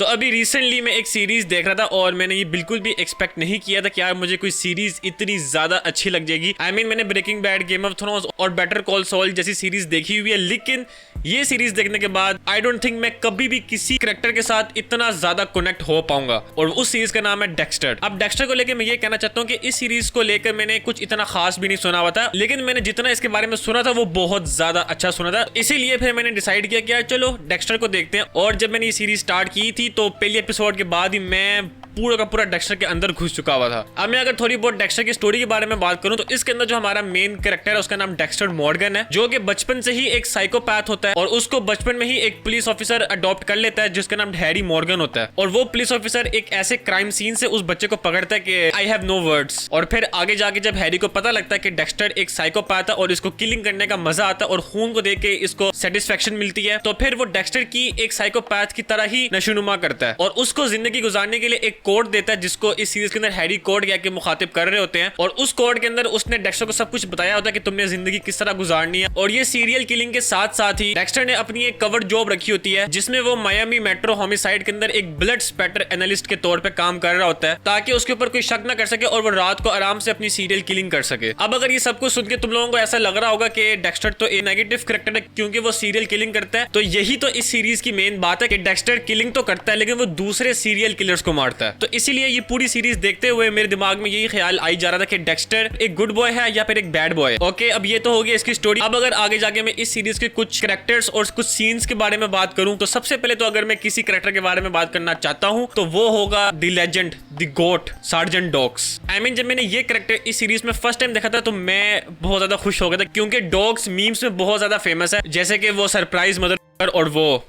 तो अभी रिसेंटली मैं एक सीरीज देख रहा था और मैंने ये बिल्कुल भी एक्सपेक्ट नहीं किया था कि यार मुझे कोई सीरीज इतनी ज्यादा अच्छी लग जाएगी। मैंने Breaking Bad, Game of Thrones और बेटर कॉल सॉल जैसी सीरीज देखी हुई है, लेकिन ये सीरीज देखने के बाद आई डोंट थिंक मैं कभी भी किसी कैरेक्टर के साथ इतना ज्यादा कनेक्ट हो पाऊंगा। और उस सीरीज का नाम है डेक्स्टर। अब डेक्स्टर को लेकर मैं ये कहना चाहता हूँ कि इस सीरीज को लेकर मैंने कुछ इतना खास भी नहीं सुना हुआ था, लेकिन मैंने जितना इसके बारे में सुना था वो बहुत ज्यादा अच्छा सुना था। इसीलिए फिर मैंने डिसाइड किया कि यार चलो डेक्स्टर को देखते हैं। और जब मैंने ये सीरीज स्टार्ट की थी तो पहले एपिसोड के बाद ही मैं पूरा का पूरा डेक्स्टर के अंदर घुस चुका हुआ था। अब मैं अगर थोड़ी बहुत डेक्स्टर की स्टोरी के बारे में बात करूं तो इसके अंदर जो हमारा मेन कैरेक्टर है उसका नाम डेक्स्टर मॉर्गन है, जो कि बचपन से ही एक साइकोपैथ होता है और उसको बचपन में ही एक पुलिस ऑफिसर अडॉप्ट कर लेता है जिसका नाम हैरी मॉर्गन होता है। और वो पुलिस ऑफिसर एक ऐसे क्राइम सीन से उस बच्चे को पकड़ता है कि आई हैव नो वर्ड्स। और फिर आगे जाके जब हैरी को पता लगता है कि डेक्स्टर एक साइकोपैथ है और इसको किलिंग करने का मजा आता है और खून को देख के इसको सेटिस्फेक्शन मिलती है, तो फिर वो डेक्स्टर की एक साइकोपैथ की तरह ही नशोनुमा करता है और उसको जिंदगी गुजारने के लिए एक कोड देता है जिसको इस सीरीज के अंदर हैरी कोड कह के मुखातिब कर रहे होते हैं। और उस कोड के अंदर उसने डेक्स्टर को सब कुछ बताया होता है कि तुमने जिंदगी किस तरह गुजारनी है। और ये सीरियल किलिंग के साथ साथ ही डेक्स्टर ने अपनी एक कवर जॉब रखी होती है जिसमें वो मायामी मेट्रो होमिसाइड के अंदर एक ब्लड स्पैटर एनालिस्ट के तौर पे काम कर रहा होता है ताकि उसके ऊपर कोई शक ना कर सके और वो रात को आराम से अपनी सीरियल किलिंग कर सके। अब अगर ये सब कुछ सुन के तुम लोगों को ऐसा लग रहा होगा कि डेक्स्टर तो एक नेगेटिव कैरेक्टर है क्योंकि वो सीरियल किलिंग करता है, तो यही तो इस सीरीज की मेन बात है कि डेक्स्टर किलिंग तो करता है लेकिन वो दूसरे सीरियल किलर्स को मारता है। तो इसीलिए ये पूरी सीरीज देखते हुए मेरे दिमाग में यही ख्याल आई जा रहा था कि डेक्स्टर एक गुड बॉय है या फिर एक बैड बॉय है। ओके, अब ये तो हो गया इसकी स्टोरी। अब अगर आगे जाके मैं इस सीरीज के कुछ कैरेक्टर्स और कुछ सीन्स के बारे में बात करूं तो सबसे पहले तो अगर मैं किसी कैरेक्टर के बारे में बात करना चाहता हूं तो वो होगा the legend, the goat, sergeant dogs. जब मैंने ये कैरेक्टर इस सीरीज में फर्स्ट टाइम देखा था तो मैं बहुत ज्यादा खुश हो गया था क्योंकि डॉग्स मीम्स में बहुत ज्यादा फेमस है, जैसे कि वो सरप्राइज मदर और वो।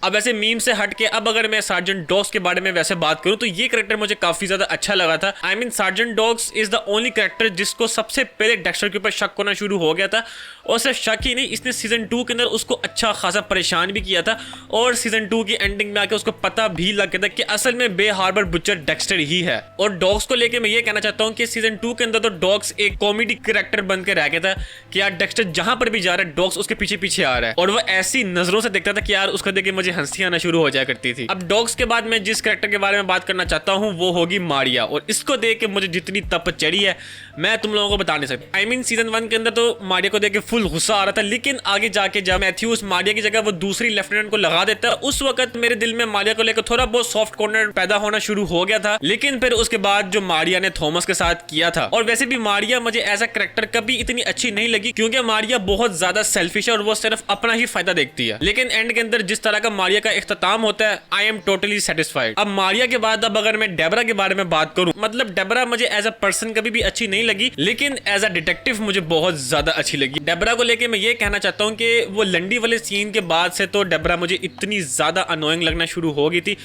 अब ऐसे मीम से हट के अब अगर मैं सार्जेंट डॉग्स के बारे में वैसे बात करूं तो ये कैरेक्टर मुझे काफी ज्यादा अच्छा लगा था। Sergeant dogs is the only character जिसको सबसे पहले डेक्स्टर के ऊपर शक होना शुरू हो गया था। और सिर्फ शक ही नहीं, इसने सीजन 2 के अंदर उसको अच्छा खासा परेशान भी किया था और सीजन 2 की एंडिंग में आके उसको पता भी लग गया था कि असल में बे हार्बर बुचर डेक्स्टर ही है। और डॉग्स को लेकर मैं ये कहना चाहता हूँ कि सीजन 2 के अंदर तो डॉग्स एक कॉमेडी कैरेक्टर बन के रह गया था कि यार डेक्स्टर जहां पर भी जा रहा है डॉग्स उसके पीछे पीछे आ रहा है और वो ऐसी नजरों से देखता था कि यार उसको देख के मुझे हंसी आना शुरू हो जाया करती थी। अब डॉग्स के बाद मैं जिस कैरेक्टर के बारे में बात करना चाहता हूँ वो होगी मारिया। और इसको देख के मुझे जितनी तप चढ़ी है मैं तुम लोगों को बता नहीं सकता। सीजन 1 के अंदर तो मारिया को देख के फुल गुस्सा आ रहा था, लेकिन आगे जाके जब मैथ्यूस मारिया की जगह वो दूसरी लेफ्टिनेंट को लगा देता है उस वक्त मेरे दिल में मारिया को लेकर थोड़ा बहुत सॉफ्ट कॉर्नर पैदा होना शुरू हो गया था। लेकिन फिर उसके बाद जो मारिया ने थॉमस के साथ किया था, और वैसे भी मारिया मुझे एज अ कैरेक्टर कभी इतनी अच्छी नहीं लगी क्योंकि मारिया बहुत ज्यादा सेल्फिश है और वो सिर्फ अपना ही फायदा देखती है। लेकिन एंड के अंदर जिस तरह का मारिया का इख्तिताम होता है आई एम टोटली सेटिस्फाइड। अब मारिया के बाद अब अगर मैं डेबरा के बारे में बात करूं, मतलब डेबरा मुझे एज अ पर्सन कभी भी अच्छी नहीं लगी लेकिन एज अ डिटेक्टिव मुझे बहुत ज्यादा अच्छी लगी। डेबरा को लेके मैं ये कहना चाहता हूं कि वो लंडी वाले सीन के बाद से तो डेबरा मुझे इतनी ज्यादा अनोइंग लगना शुरू हो गई थी।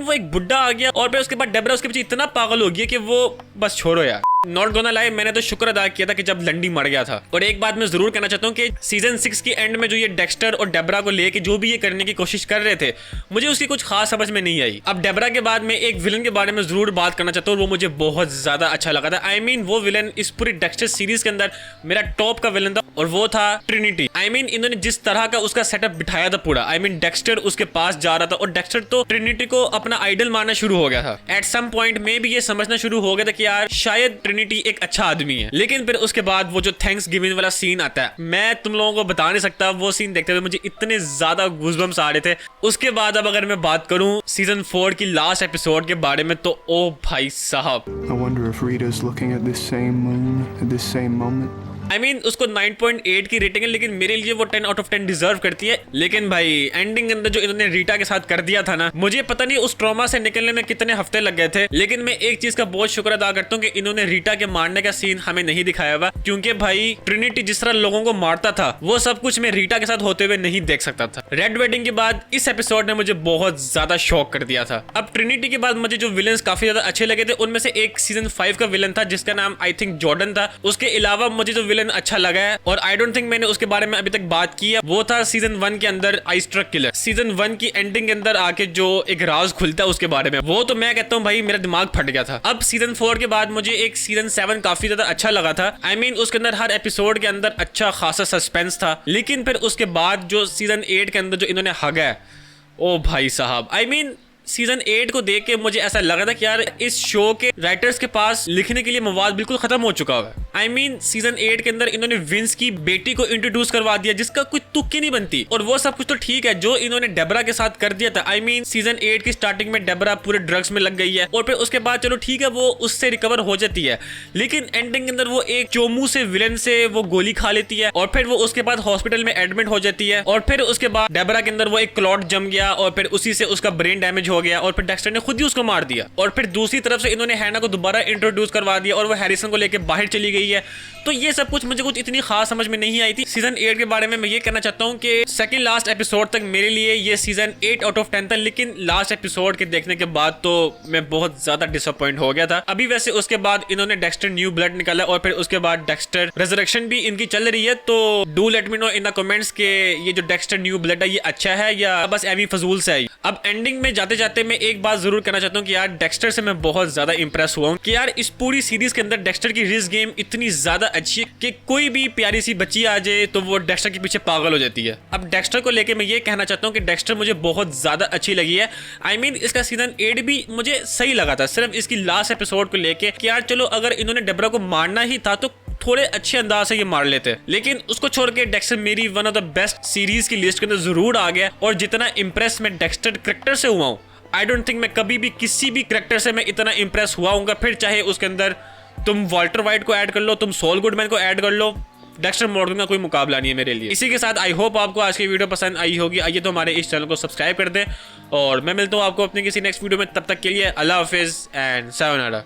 वो एक बुड्ढा आ गया और फिर उसके बाद डेबरा उसके पीछे इतना पागल हो गया कि वो बस छोड़ो यार। नॉट गोना लाई, मैंने तो शुक्र अदा किया था कि जब लंडी मर गया था। और एक बात मैं जरूर कहना चाहता हूँ कि सीजन 6 की एंड में जो ये डेक्स्टर और डेबरा को लेके जो भी ये करने की कोशिश कर रहे थे मुझे उसकी कुछ खास समझ में नहीं आई। अब डेबरा के बाद मैं एक विलन के बारे में जरूर बात करना चाहता हूँ, वो मुझे बहुत ज्यादा अच्छा लगा था। वो विलन इस पूरी डेक्स्टर सीरीज के अंदर मेरा टॉप का विलन था और वो था ट्रिनिटी। इन्होंने जिस तरह का उसका सेटअप बिठाया था पूरा, डेक्स्टर उसके पास जा रहा था और डेक्स्टर तो ट्रिनिटी को अपना आइडल मानना शुरू हो गया था। एट सम पॉइंट में भी ये समझना शुरू हो गया था कि यार शायद ट्रिनिटी एक अच्छा आदमी है। लेकिन फिर उसके बाद वो जो थैंक्स गिविंग वाला सीन आता है, मैं तुम लोगों को बता नहीं सकता, वो सीन देखते हुए मुझे इतने ज्यादा गूज़बम्स आ रहे थे। उसके बाद अब अगर मैं बात करूं सीजन 4 की लास्ट एपिसोड के बारे में तो ओ भाई साहब, I wonder if Rita's looking at this same moon at this same moment. उसको 9.8 की रेटिंग है लेकिन मेरे लिए वो 10 आउट ऑफ 10 डिजर्व करती है। लेकिन भाई एंडिंग के अंदर जो इन्होंने रीटा के साथ कर दिया था ना, मुझे पता नहीं उस ट्रॉमा से निकलने में कितने हफ्ते लग गए थे। लेकिन मैं एक चीज का बहुत शुक्र अदा करता हूँ कि इन्होंने रीटा के मारने का सीन हमें नहीं दिखाया हुआ, क्योंकि भाई ट्रिनिटी जिस तरह लोगों को मारता था वो सब कुछ मैं रीटा के साथ होते हुए नहीं देख सकता था। रेड वेडिंग के बाद इस एपिसोड ने मुझे बहुत ज्यादा शॉक कर दिया था। अब ट्रिनिटी के बाद मुझे जो विलन्स काफी ज्यादा अच्छे लगे थे उनमें से एक सीजन 5 का विलन था जिसका नाम आई थिंक जॉर्डन था। उसके अलावा मुझे जो विलन अच्छा लगा है और आई डोंट थिंक मैंने उसके बारे में अभी तक बात की है, वो था सीजन 1 के अंदर आइस ट्रक किलर। सीजन 1 की एंडिंग के अंदर आके जो एक राज खुलता है उसके बारे में, वो तो मैं कहता हूँ भाई मेरा दिमाग फट गया था। अब सीजन 4 के बाद मुझे एक सीजन 7 काफी ज्यादा अच्छा लगा था। उसके अंदर हर एपिसोड के अंदर अच्छा खासा सस्पेंस था। लेकिन फिर उसके बाद जो सीजन 8 के अंदर जो इन्होंने हगा है, ओ भाई साहब, I mean, सीजन 8 को देख के मुझे ऐसा लगा था कि यार इस शो के राइटर्स के पास लिखने के लिए मवाद बिल्कुल खत्म हो चुका है। I mean, सीजन 8 के अंदर इन्होंने विंस की बेटी को इंट्रोड्यूस करवा दिया जिसका कोई तुक्की नहीं बनती, और वो सब कुछ तो ठीक है जो इन्होंने डेबरा के साथ कर दिया था। I mean, सीजन 8 की स्टार्टिंग में डेबरा पूरे ड्रग्स में लग गई है और फिर उसके बाद चलो ठीक है वो उससे रिकवर हो जाती है, लेकिन एंडिंग के अंदर वो एक चोमू से विलन से वो गोली खा लेती है और फिर वो उसके बाद हॉस्पिटल में एडमिट हो जाती है, और फिर उसके बाद डेबरा के अंदर वो एक क्लॉट जम गया और फिर उसी से उसका ब्रेन डैमेज हो गया और फिर डेक्स्टर ने खुद ही उसको मार दिया। और फिर दूसरी तरफ से इन्होंने हैना को दोबारा इंट्रोड्यूस करवा दिया और वो हैरिसन को लेके बाहर चली गई है। तो ये सब कुछ मुझे कुछ इतनी खास समझ में नहीं आई थी। सीजन 8 के बारे में मैं ये कहना चाहता हूँ कि सेकंड लास्ट एपिसोड तक मेरे लिए ये सीजन 8 आउट ऑफ 10 था, लेकिन लास्ट एपिसोड के देखने के बाद तो मैं बहुत ज्यादा डिसअपॉइंट हो गया था। अभी वैसे उसके बाद इन्होंने डेक्स्टर न्यू ब्लड निकाला और फिर उसके बाद डेक्स्टर रेजरेक्शन भी इनकी चल रही है, तो do let me know in the comments के ये जो डेक्स्टर न्यू ब्लड है ये अच्छा है या बस एवी फजूल से है। अब एंडिंग में जाते जाते मैं एक बात जरूर कहना चाहता हूँ कि यार डेक्स्टर से मैं बहुत ज्यादा इंप्रेस हुआ हूँ कि यार इस पूरी सीरीज के अंदर डेक्स्टर की रिस्क गेम इतनी ज्यादा अच्छी है कि कोई भी प्यारी सी बच्ची आ जाए तो वो डेक्स्टर के पीछे पागल हो जाती है। अब डेक्स्टर को लेके मैं ये कहना चाहता हूँ कि डेक्स्टर मुझे बहुत ज्यादा अच्छी लगी है। I mean, इसका सीजन 8 भी मुझे सही लगा था, सिर्फ इसकी लास्ट एपिसोड को लेके कि यार चलो अगर इन्होंने डेबरा को मारना ही था तो थोड़े अच्छे अंदाज से ये मार लेते, लेकिन उसको छोड़ के डेक्स्टर मेरी one of the best series की लिस्ट के अंदर जरूर आ गया। और जितना इंप्रेस मैं डेक्स्टर कैरेक्टर से हुआ हूँ, आई डोंट थिंक मैं कभी भी किसी भी कैरेक्टर से मैं इतना इंप्रेस हुआ हूँ, फिर चाहे उसके अंदर तुम वॉल्टर वाइट को ऐड कर लो, तुम सॉल गुडमैन को ऐड कर लो, डेक्स्टर मॉर्गन का कोई मुकाबला नहीं है मेरे लिए। इसी के साथ आई होप आपको आज की वीडियो पसंद आई होगी। आइए तो हमारे इस चैनल को सब्सक्राइब कर दें और मैं मिलता हूँ आपको अपने किसी नेक्स्ट वीडियो में। तब तक के लिए अल्लाह हाफिज एंड सायोनारा।